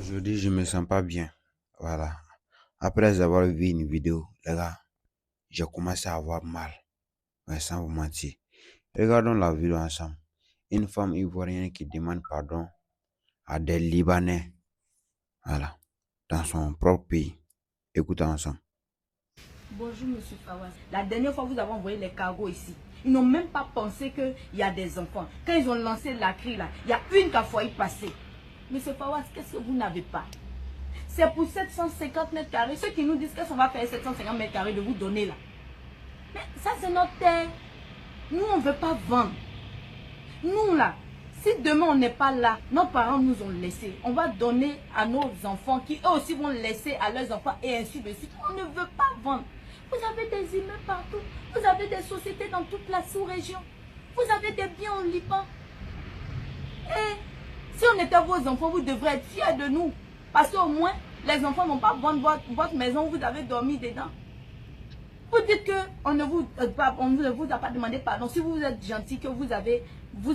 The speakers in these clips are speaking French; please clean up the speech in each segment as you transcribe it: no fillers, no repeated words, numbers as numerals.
Aujourd'hui, je me sens pas bien. Voilà. Après avoir vu une vidéo, les gars, j'ai commencé à avoir mal. Ouais, sans vous mentir. Regardons la vidéo ensemble. Une femme ivoirienne qui demande pardon à des Libanais. Voilà. Dans son propre pays. Écoutons ensemble. Bonjour, monsieur Fawaz. La dernière fois, vous avez envoyé les cargos ici. Ils n'ont même pas pensé qu'il y a des enfants. Quand ils ont lancé la cri là, il y a une qui a failli passer. Monsieur Fawaz, qu'est-ce que vous n'avez pas? C'est pour 750 mètres carrés. Ceux qui nous disent qu'est-ce qu'on va faire 750 mètres carrés de vous donner là. Mais ça, c'est notre terre. Nous, on ne veut pas vendre. Nous là, si demain on n'est pas là, nos parents nous ont laissé. On va donner à nos enfants qui eux aussi vont laisser à leurs enfants et ainsi de suite. On ne veut pas vendre. Vous avez des immeubles partout. Vous avez des sociétés dans toute la sous-région. Vous avez des biens au Liban. Et si on était vos enfants, vous devrez être fiers de nous. Parce qu'au moins, les enfants n'ont pas vendre votre maison, vous avez dormi dedans. Vous dites qu'on ne vous a pas demandé pardon. Si vous êtes gentil, que vous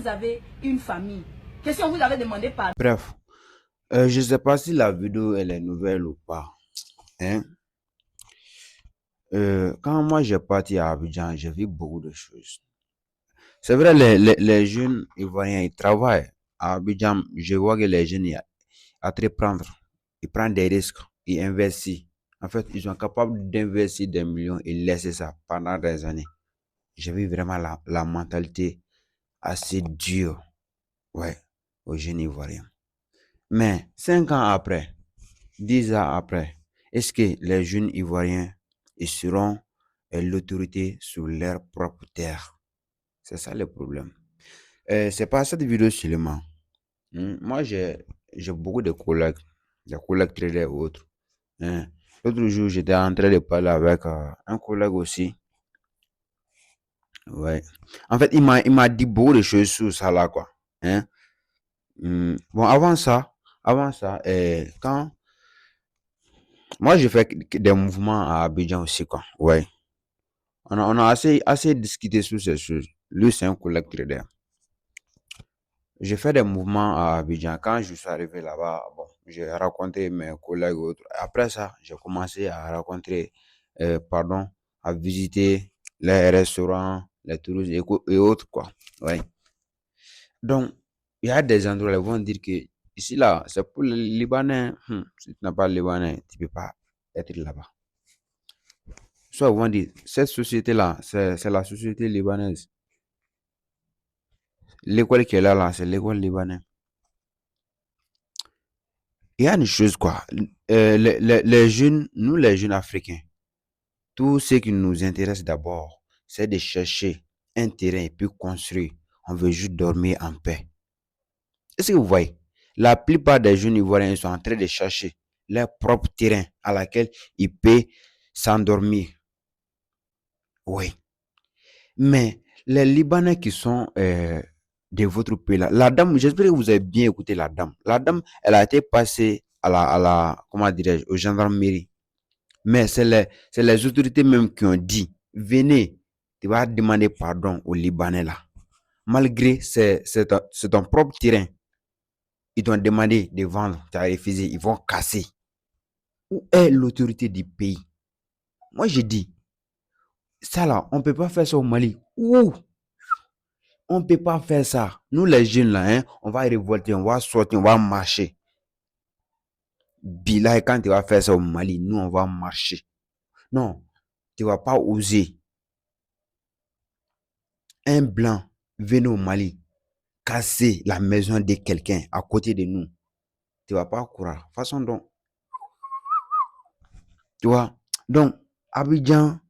avez une famille. Question, vous avez demandé pardon. Bref, je sais pas si la vidéo elle est nouvelle ou pas. Hein? Quand moi j'ai parti à Abidjan, j'ai vu beaucoup de choses. C'est vrai, les jeunes ivoiriens, ils travaillent. À Abidjan, je vois que les jeunes, ils entreprendre, ils prennent des risques, ils investissent. En fait, ils sont capables d'investir des millions et laisser ça pendant des années. J'ai vu vraiment la mentalité assez dure, ouais, aux jeunes ivoiriens. Mais 5 ans après, 10 ans après, est-ce que les jeunes ivoiriens ils seront l'autorité sur leur propre terre? C'est ça le problème. C'est pas cette vidéo seulement. Moi, j'ai beaucoup de collègues, des collègues traders et autres. Hein. L'autre jour, j'étais en train de parler avec un collègue aussi. Ouais. En fait, il m'a dit beaucoup de choses sur ça là, quoi. Hein. Bon, avant ça, quand moi, j'ai fait des mouvements à Abidjan aussi, quoi. Ouais. On a assez discuté sur ces choses. Lui, c'est un collègue trader. J'ai fait des mouvements à Abidjan. Quand je suis arrivé là-bas, bon, j'ai rencontré mes collègues et autres. Après ça, j'ai commencé à rencontrer, pardon, à visiter les restaurants, les touristes et autres, quoi. Ouais. Donc, il y a des endroits où ils vont dire que ici, là, c'est pour les Libanais. Si tu n'as pas le Libanais, tu ne peux pas être là-bas. Soit ils vont dire, cette société-là, c'est la société libanaise. L'école qui est là, c'est l'école libanaise. Il y a une chose, quoi. Les jeunes, nous, les jeunes africains, tout ce qui nous intéresse d'abord, c'est de chercher un terrain et puis construire. On veut juste dormir en paix. Est-ce que vous voyez? La plupart des jeunes ivoiriens sont en train de chercher leur propre terrain à laquelle ils peuvent s'endormir. Oui. Mais les Libanais qui sont de votre pays là, la dame, j'espère que vous avez bien écouté la dame. La dame, elle a été passée à la comment dirais-je, aux gendarmeries. Mais c'est les autorités même qui ont dit, venez, tu vas demander pardon aux Libanais là. Malgré c'est ton propre terrain, ils t'ont demandé de vendre, tu as refusé, ils vont casser. Où est l'autorité du pays? Moi, j'ai dit, ça là, on ne peut pas faire ça au Mali. Où? On ne peut pas faire ça. Nous, les jeunes là, hein, on va révolter, on va sortir, on va marcher. Bila, quand tu vas faire ça au Mali, nous, on va marcher. Non, tu ne vas pas oser. Un blanc venir au Mali, casser la maison de quelqu'un à côté de nous. Tu ne vas pas courir. Façon donc, tu vois. Donc, Abidjan,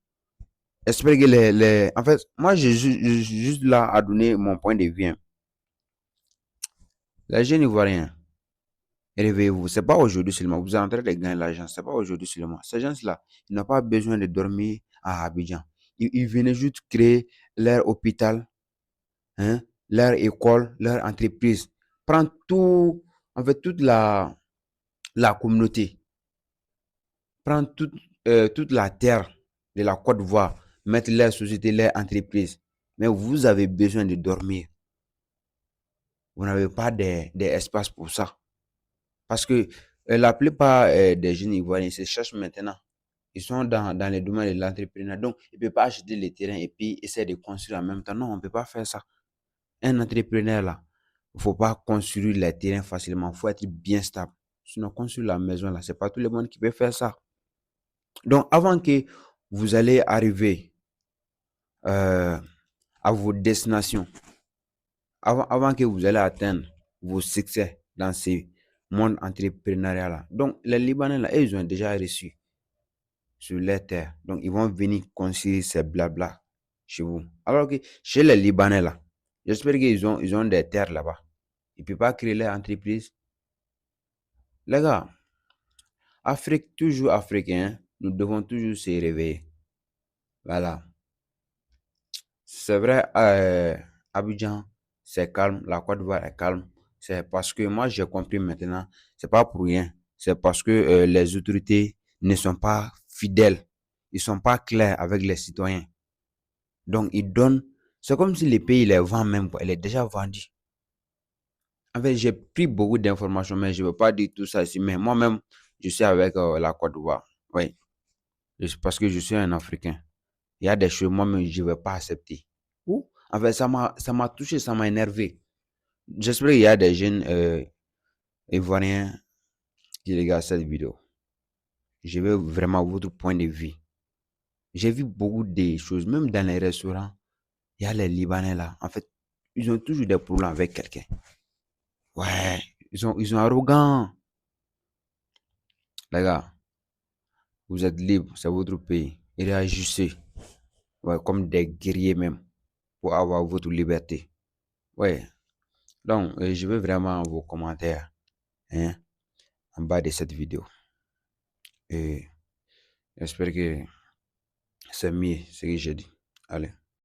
j'espère que en fait, moi, je suis juste là à donner mon point de vue. Les jeunes Ivoiriens, réveillez-vous. C'est pas aujourd'hui seulement. Vous êtes en train de gagner l'argent. C'est pas aujourd'hui seulement. Ces gens-là, ils n'ont pas besoin de dormir à Abidjan. Ils venaient juste créer leur hôpital, hein, leur école, leur entreprise. Prendre tout, en fait, toute la communauté. Prendre toute la terre de la Côte d'Ivoire. Mettre leur société, leur entreprise. Mais vous avez besoin de dormir. Vous n'avez pas d'espace pour ça. Parce que La plupart des jeunes Ivoiriens se cherchent maintenant. Ils sont dans les domaines de l'entrepreneuriat. Donc, ils ne peuvent pas acheter les terrains et puis essayer de construire en même temps. Non, on ne peut pas faire ça. Un entrepreneur, là, il ne faut pas construire les terrains facilement. Il faut être bien stable. Sinon, construire la maison, là, ce n'est pas tout le monde qui peut faire ça. Donc, avant que vous allez arriver à vos destinations, avant que vous allez atteindre vos succès dans ce monde entrepreneurial-là. Donc, les Libanais, là, ils ont déjà reçu sur les terres. Donc, ils vont venir construire ces blabla chez vous. Alors que chez les Libanais, là, j'espère qu'ils ont des terres là-bas. Ils ne peuvent pas créer leur entreprise. Les gars, Afrique, toujours africain, nous devons toujours se réveiller. Voilà. C'est vrai, Abidjan, c'est calme, la Côte d'Ivoire est calme. C'est parce que moi, j'ai compris maintenant, c'est pas pour rien. C'est parce que les autorités ne sont pas fidèles. Ils sont pas clairs avec les citoyens. Donc, ils donnent. C'est comme si les pays les vendent même, quoi. Elle est déjà vendue. En fait, j'ai pris beaucoup d'informations, mais je ne veux pas dire tout ça ici. Mais moi-même, je suis avec la Côte d'Ivoire. Oui. Parce que je suis un Africain. Il y a des choses, moi-même, je ne vais pas accepter. Ou, en fait, ça m'a touché, ça m'a énervé. J'espère qu'il y a des jeunes Ivoiriens qui regardent cette vidéo. Je veux vraiment votre point de vue. J'ai vu beaucoup de choses, même dans les restaurants. Il y a les Libanais là. En fait, ils ont toujours des problèmes avec quelqu'un. Ouais, ils sont arrogants. Les gars, vous êtes libres, c'est votre pays. Et réagissez. Ouais, comme des guerriers même. Pour avoir votre liberté. Ouais. Donc, je veux vraiment vos commentaires. Hein, en bas de cette vidéo. Et j'espère que c'est mieux ce que j'ai dit. Allez.